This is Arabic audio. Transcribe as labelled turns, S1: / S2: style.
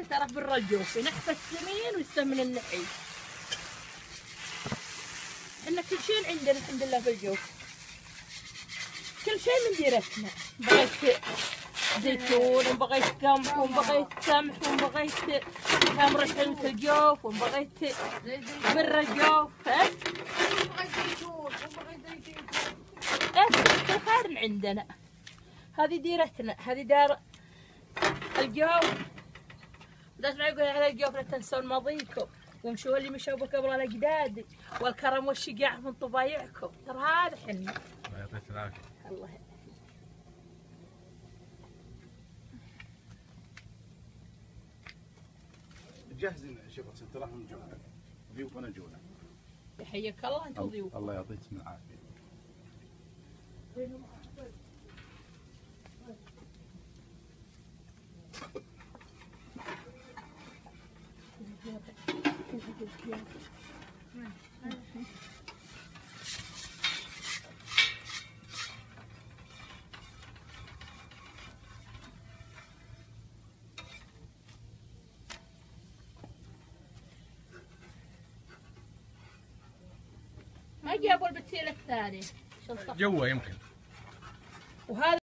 S1: الثاني ترى برا الجوف ينحفى السمين ويستمن النحي. احنا كل شيء عندنا الحمد لله في الجوف، كل شيء من ديرتنا. بغيت زيتون وبغيت قمح وبغيت سمح وبغيت تمر حلوة الجوف وبغيت بر الجوف.
S2: وبغيت زيتون وبغيت زيتون.
S1: كل خير عندنا. هذه ديرتنا، هذه دار الجوف. لا تسمعوا يقول على الجوف لا تنسون ماضيكم وامشوا اللي مشوا قبل الاجداد والكرم والشجاع من طبايعكم. ترى هذا حنا.
S3: الله يعطيك العافيه.
S1: الله يعافيك.
S4: جاهزين شوف ست راحوا جونا ضيوفنا جونا.
S1: يحييك الله انت ضيوف.
S4: الله يعطيك العافيه.
S1: ما جابوا البتيل الثاني
S3: جوا يمكن.
S1: وهذا